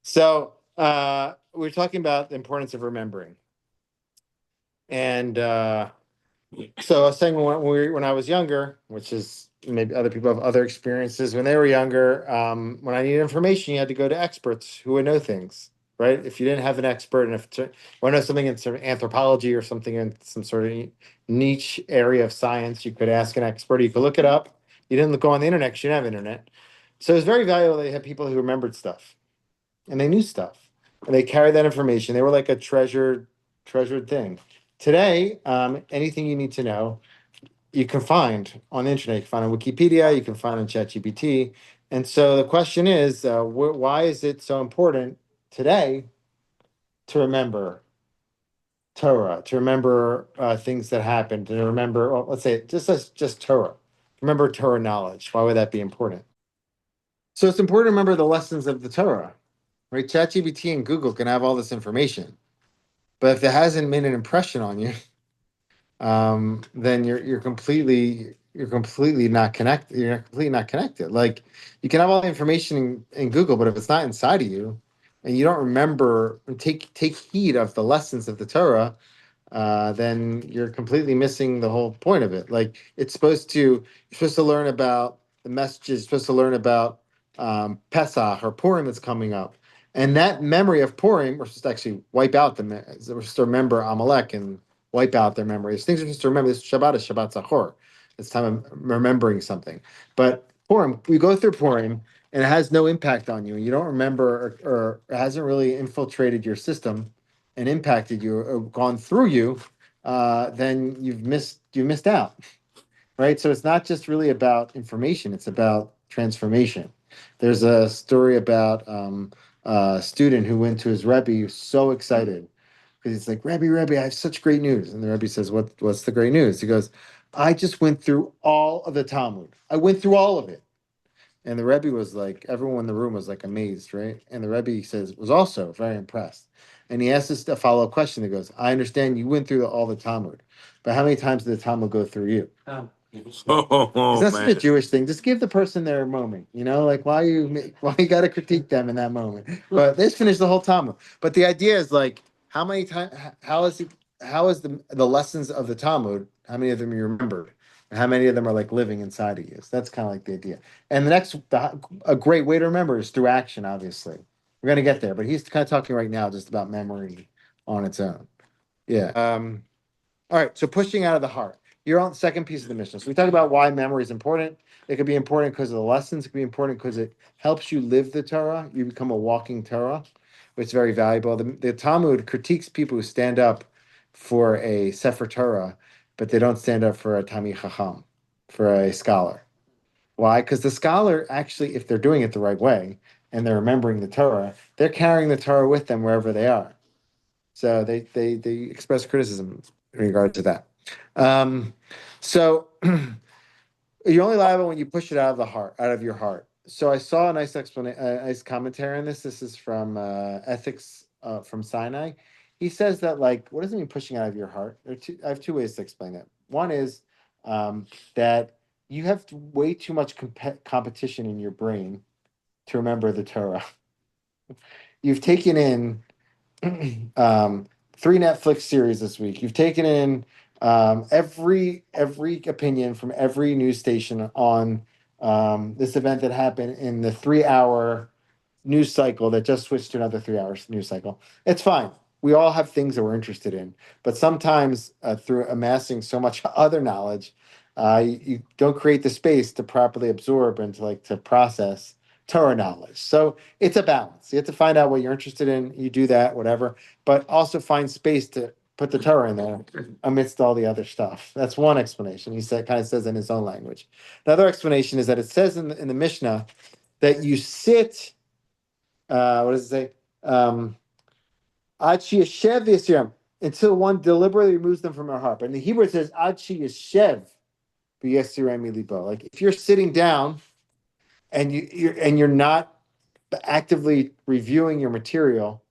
So we're talking about the importance of remembering, and so I was saying when I was younger, which is maybe other people have other experiences. When they were younger, when I needed information, you had to go to experts who would know things, right? If you didn't have an expert, and if you want to know something in sort of anthropology or something in some sort of niche area of science, you could ask an expert. You could look it up. You didn't go on the internet because you didn't have internet. So it was very valuable that you had people who remembered stuff and they knew stuff and they carried that information. They were like a treasured thing. Today, anything you need to know, you can find on the internet. You can find on Wikipedia. You can find on ChatGPT. And so the question is, why is it so important today to remember Torah, to remember things that happened, to remember, well, let's say, just Torah. Remember Torah knowledge. Why would that be important? So it's important to remember the lessons of the Torah, right? ChatGPT and Google can have all this information, but if it hasn't made an impression on you, then you're completely not connected. You're completely not connected. Like you can have all the information in Google, but if it's not inside of you, and you don't remember and take heed of the lessons of the Torah, then you're completely missing the whole point of it. Like you're supposed to learn about the messages, you're supposed to learn about Pesach or Purim that's coming up. And that memory of Purim, we're supposed to actually wipe out we're supposed to remember Amalek and wipe out their memories. Things we're supposed to remember. This Shabbat is Shabbat Zachor. It's time of remembering something. But Purim, we go through Purim and it has no impact on you. You don't remember or it hasn't really infiltrated your system and impacted you or gone through you, then you've missed out, right? So it's not just really about information; it's about transformation. There's a story about a student who went to his Rebbe, he was so excited because he's like, Rebbe, I have such great news. And the Rebbe says, what's the great news? He goes, I just went through all of the Talmud. I went through all of it. And the Rebbe was like, everyone in the room was like amazed, right? And the Rebbe says, was also very impressed. And he asked us a follow-up question. He goes, I understand you went through all the Talmud, but how many times did the Talmud go through you? Oh, that's such a Jewish thing. Just give the person their moment, like why you got to critique them in that moment. But let's finish the whole Talmud. But the idea is like, how many times, how is the lessons of the Talmud, how many of them you remembered? And how many of them are like living inside of you? So that's kind of like the idea. And a great way to remember is through action, obviously. We're going to get there, but he's kind of talking right now just about memory on its own. Yeah. All right. So pushing out of the heart. You're on the second piece of the mission. So we talk about why memory is important. It could be important because of the lessons. It could be important because it helps you live the Torah. You become a walking Torah, which is very valuable. The Talmud critiques people who stand up for a Sefer Torah, but they don't stand up for a Talmid Chacham, for a scholar. Why? Because the scholar actually, if they're doing it the right way and they're remembering the Torah, they're carrying the Torah with them wherever they are. So they express criticism in regard to that. So you're only liable when you push it out of your heart. So I saw a nice explanation, a nice commentary on this. This is from Ethics from Sinai. He says that what does it mean pushing out of your heart? I have two ways to explain it. One is that you have way too much competition in your brain to remember the Torah. You've taken in three Netflix series this week. You've taken in every opinion from every news station on this event that happened in the 3 hour news cycle that just switched to another 3 hour news cycle. It's fine. We all have things that we're interested in, but sometimes through amassing so much other knowledge, you don't create the space to properly absorb and to process Torah knowledge. So it's a balance. You have to find out what you're interested in. You do that, whatever, but also find space to put the Torah in there amidst all the other stuff. That's one explanation. He kind of says in his own language. Another explanation is that it says in the Mishnah that you sit. What does it say? Ad sheyeshev v'yasiram, until one deliberately removes them from her heart. But in the Hebrew it says ad sheyeshev v'yasiram milibo. Like if you're sitting down and you're not actively reviewing your material,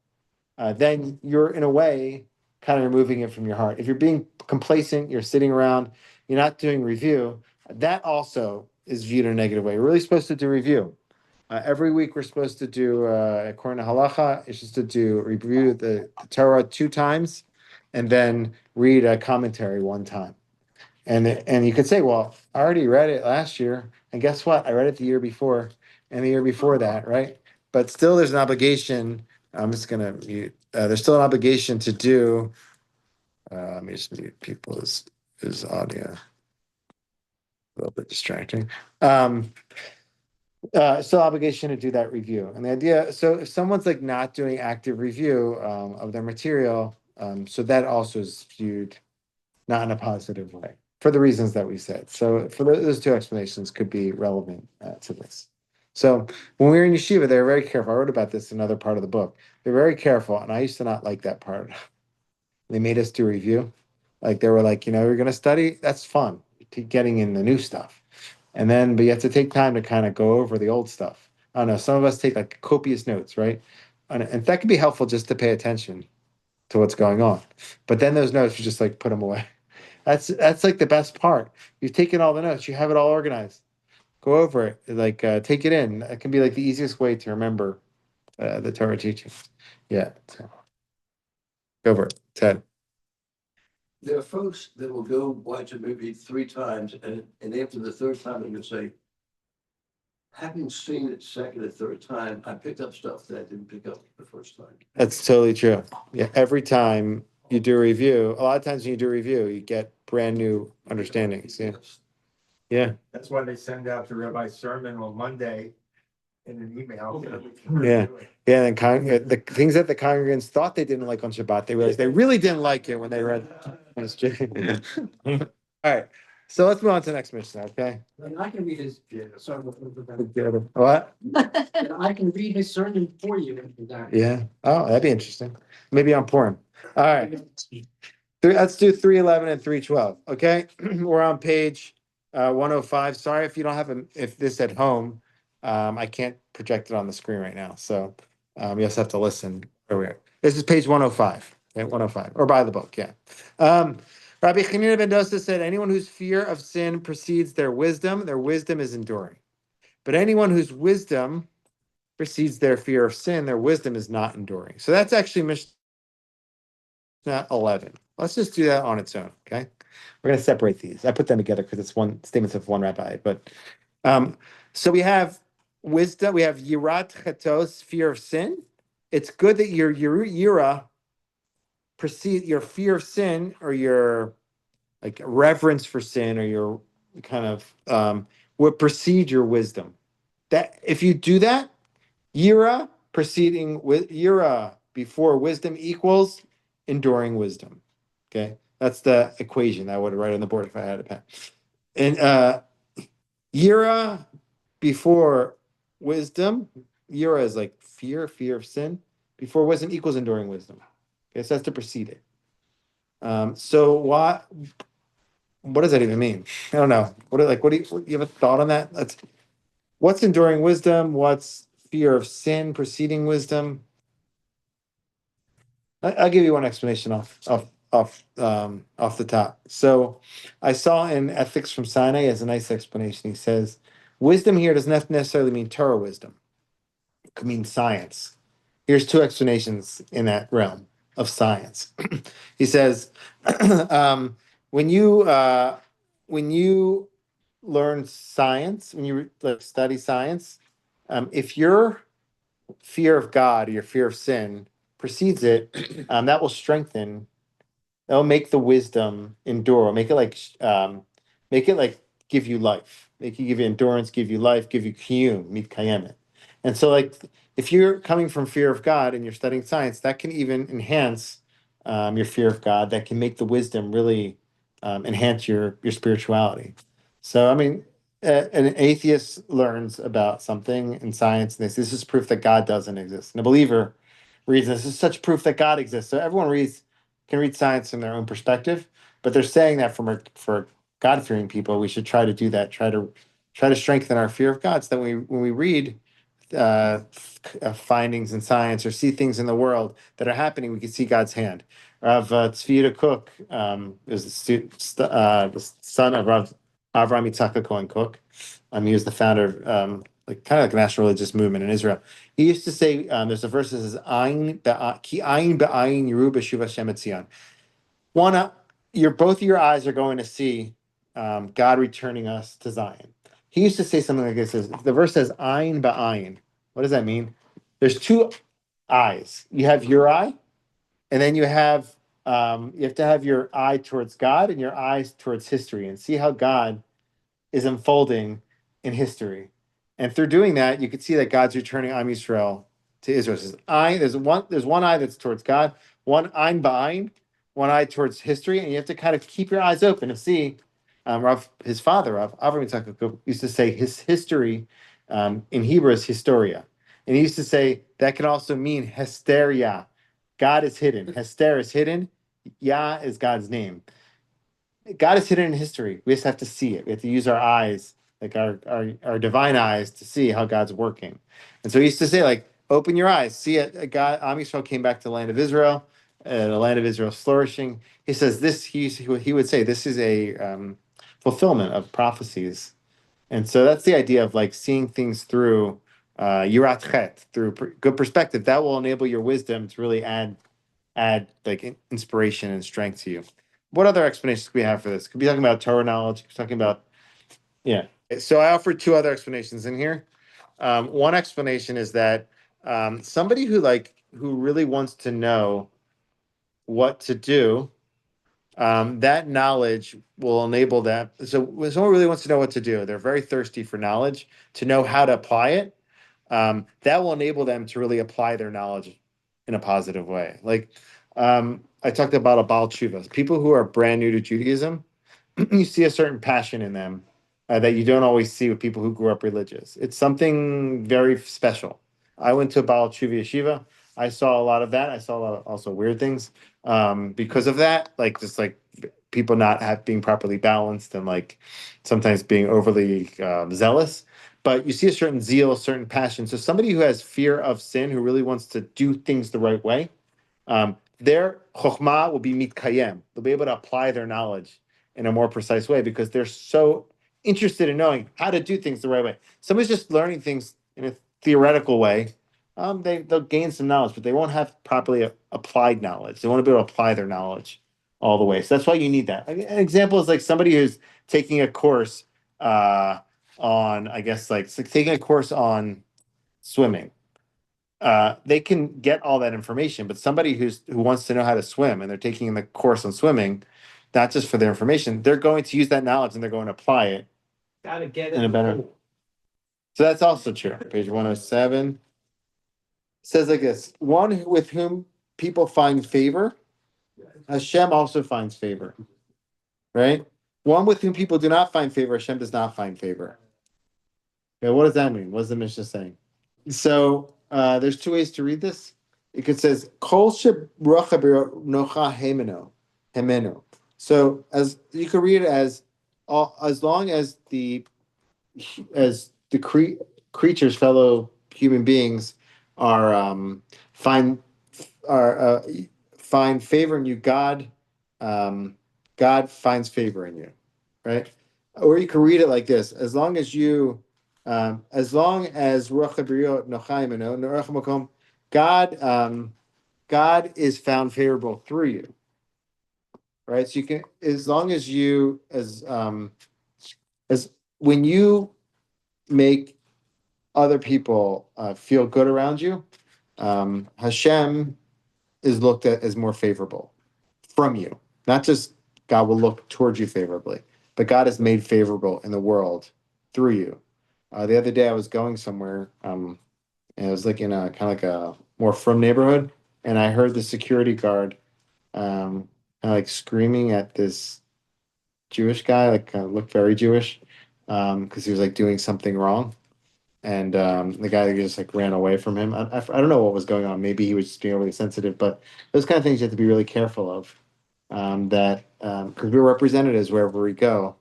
then you're in a way kind of removing it from your heart. If you're being complacent, you're sitting around, you're not doing review, that also is viewed in a negative way. We're really supposed to do review. Every week we're supposed to do, according to halacha, it's just to do review the Torah 2 times, and then read a commentary 1 time. And you could say, well, I already read it last year, and guess what? I read it the year before, and the year before that, right? But still, there's an obligation. I'm just gonna mute. There's still an obligation to do. Let me just mute people's audio. A little bit distracting. Still obligation to do that review. And the idea, so if someone's like not doing active review of their material, so that also is viewed not in a positive way for the reasons that we said. So for those 2 explanations could be relevant to this. So when we were in yeshiva, they were very careful. I wrote about this in another part of the book. They're very careful, and I used to not like that part. They made us do review. Like they were like, you're going to study. That's fun. Getting in the new stuff. And then, but you have to take time to kind of go over the old stuff. I don't know. Some of us take like copious notes, right? And that can be helpful just to pay attention to what's going on. But then those notes, you just like put them away. That's like the best part. You've taken all the notes. You have it all organized. Go over it. Like take it in. It can be like the easiest way to remember the Torah teaching. Yeah. So, go over it, Ted. There are folks that will go watch a movie 3 times, and after the third time, they're gonna say, having seen it second or third time, I picked up stuff that I didn't pick up the first time. That's totally true. Yeah. Every time you do a review, a lot of times when you do a review, you get brand new understandings. Yeah. Yeah. That's why they send out the rabbi's sermon on Monday in an email. Yeah. Yeah. And the things that the congregants thought they didn't like on Shabbat, they realized they really didn't like it when they read. All right. So let's move on to the next mission, okay? And I can read his, What? and I can read his sermon for you. Yeah. Oh, that'd be interesting. Maybe on Purim. All right. Let's do 311 and 312. Okay. We're on page 105. Sorry if you don't have if this at home. I can't project it on the screen right now. So you just have to listen. This is page 105. Okay, 105. Or by the book, yeah. Rabbi Chanina ben Dosa said, anyone whose fear of sin precedes their wisdom is enduring. But anyone whose wisdom precedes their fear of sin, their wisdom is not enduring. So that's actually Mishnah 11. Let's just do that on its own, okay? We're going to separate these. I put them together because it's one statements of one rabbi. But so we have wisdom, we have yirat chatos, fear of sin. It's good that your yira precede your fear of sin, or your like reverence for sin, or your kind of would precede your wisdom. That if you do that, yira preceding with yira before wisdom equals enduring wisdom. Okay, that's the equation I would write on the board if I had a pen. And yira before wisdom, yira is like fear of sin. Before wisdom equals enduring wisdom. Okay, so that's to precede it. So what does that even mean? I don't know. What do you have a thought on that? What's enduring wisdom? What's fear of sin preceding wisdom? I'll give you one explanation off the top. So I saw in Ethics from Sinai as a nice explanation. He says, wisdom here does not necessarily mean Torah wisdom. It could mean science. Here's 2 explanations in that realm of science. He says, when you learn science, when you study science, if your fear of God or your fear of sin precedes it, that will strengthen. That'll make the wisdom endure. Make it like give you life. Make you give you endurance, give you life, give you kiyum, mit kayemet. And so, like, if you're coming from fear of God and you're studying science, that can even enhance your fear of God. That can make the wisdom really enhance your spirituality. So, I mean, an atheist learns about something in science, and this is proof that God doesn't exist. And a believer reads this is such proof that God exists. So everyone can read science from their own perspective, but they're saying that for God-fearing people, we should try to do that. Try to strengthen our fear of God, so that when we read findings in science or see things in the world that are happening, we can see God's hand. Rav Tzvi Cook is the son of Rav Avram Yitzhak Cohen Cook. He was the founder like kind of like a national religious movement in Israel. He used to say, there's a verse that says, ki ayin be'ayin yiru b'shuv Hashem et Zion. One, your both of your eyes are going to see God returning us to Zion. He used to say something like this: the verse says "ayin ba'ayin." What does that mean? There's two eyes. You have your eye, and then you have to have your eye towards God and your eyes towards history, and see how God is unfolding in history. And through doing that, you can see that God's returning Am Yisrael to Israel. It says, there's one eye that's towards God, one ein ba'ayin, one eye towards history, and you have to kind of keep your eyes open and see. His father, Rav Avram Yitzchak, used to say his history in Hebrew is historia. And he used to say that can also mean hysteria. God is hidden. Hester is hidden. Yah is God's name. God is hidden in history. We just have to see it. We have to use our eyes, like our divine eyes, to see how God's working. And so he used to say, like, open your eyes, see it. God, Am Yisrael came back to the land of Israel, the land of Israel flourishing. He says this. He would say this is a fulfillment of prophecies. And so that's the idea of like seeing things through yirat chet, through good perspective. That will enable your wisdom to really add like inspiration and strength to you. What other explanations could we have for this? Could be talking about Torah knowledge. Could be talking about, yeah. So I offered two other explanations in here. One explanation is that somebody who really wants to know what to do, that knowledge will enable that. So when someone really wants to know what to do, they're very thirsty for knowledge to know how to apply it. That will enable them to really apply their knowledge in a positive way. Like I talked about a Baal Tshuva, people who are brand new to Judaism. You see a certain passion in them that you don't always see with people who grew up religious. It's something very special. I went to a Baal Tshuva yeshiva. I saw a lot of that. I saw a lot of also weird things because of that, like just like people not being properly balanced and like sometimes being overly zealous. But you see a certain zeal, a certain passion. So somebody who has fear of sin, who really wants to do things the right way, their chokhmah will be mitkayem. They'll be able to apply their knowledge in a more precise way because they're so interested in knowing how to do things the right way. Somebody's just learning things in a theoretical way. They'll gain some knowledge, but they won't have properly applied knowledge. They want to be able to apply their knowledge all the way. So that's why you need that. An example is like somebody who's taking a course on, I guess, like taking a course on swimming. They can get all that information, but somebody who wants to know how to swim and they're taking the course on swimming, not just for their information, they're going to use that knowledge and they're going to apply it Gotta get in it. a better. So that's also true. Page 107 says like this: one with whom people find favor, Hashem also finds favor. Right? One with whom people do not find favor, Hashem does not find favor. Okay, what does that mean? What is the Mishnah saying? So there's two ways to read this. It could says kol nocha hemeno. So as you could read it as long as the creatures, fellow human beings, are find find favor in you, God finds favor in you, right? Or you can read it like this: as long as Ruach HaBriot Nochaim Eno, Noach Makom, God is found favorable through you, right? So you can, as long as you, as when you make other people feel good around you, Hashem is looked at as more favorable from you. Not just God will look towards you favorably, but God is made favorable in the world through you. The other day I was going somewhere, and I was like in a kind of like a more frum neighborhood, and I heard the security guard kinda like screaming at this Jewish guy, like kind of looked very Jewish, because he was like doing something wrong. And the guy just like ran away from him. I don't know what was going on. Maybe he was just being overly sensitive, but those kind of things you have to be really careful of. That because we're representatives wherever we go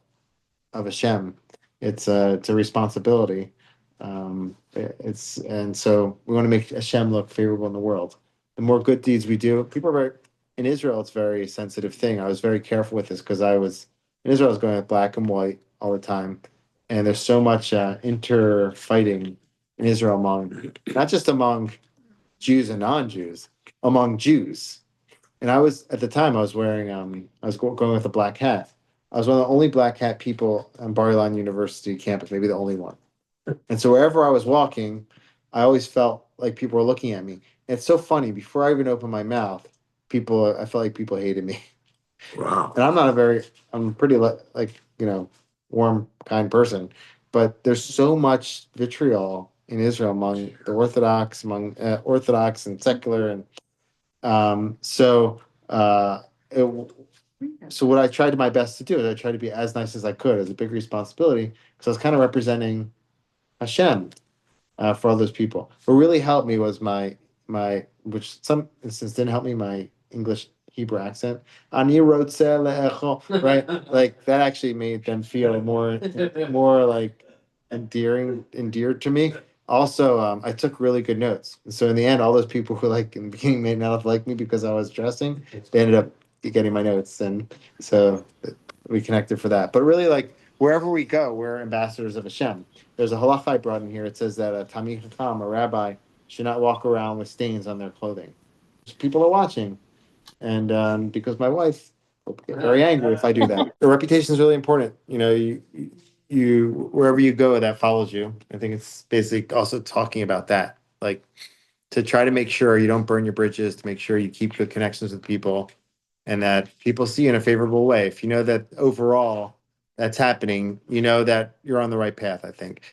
of Hashem. It's a responsibility. And so we want to make Hashem look favorable in the world. The more good deeds we do, people are very, in Israel. It's a very sensitive thing. I was very careful with this because I was in Israel. I was going with black and white all the time, and there's so much inter fighting in Israel among not just among Jews and non-Jews, among Jews. And I was at the time I was wearing going with a black hat. I was one of the only black hat people on Bar Ilan University campus, maybe the only one. And so wherever I was walking, I always felt like people were looking at me. And it's so funny. Before I even opened my mouth, I felt like people hated me. Wow. And I'm pretty like, warm, kind person. But there's so much vitriol in Israel among the Orthodox, among Orthodox and secular. And so, it, so what I tried my best to do is I tried to be as nice as I could as a big responsibility because I was kind of representing Hashem for all those people. What really helped me was which some instance didn't help me, my English Hebrew accent. Ani rotze le'echo, right? Like that actually made them feel more like endeared to me. Also, I took really good notes. And so in the end, all those people who like in the beginning may not have liked me because I was dressing, they ended up getting my notes. And so we connected for that. But really, like wherever we go, we're ambassadors of Hashem. There's a halacha I brought in here. It says that a Talmid Chacham, a rabbi, should not walk around with stains on their clothing. People are watching, and because my wife will get very angry if I do that. The reputation is really important. You wherever you go, that follows you. I think it's basically also talking about that, like to try to make sure you don't burn your bridges, to make sure you keep good connections with people, and that people see you in a favorable way. If you know that overall that's happening, you know that you're on the right path, I think.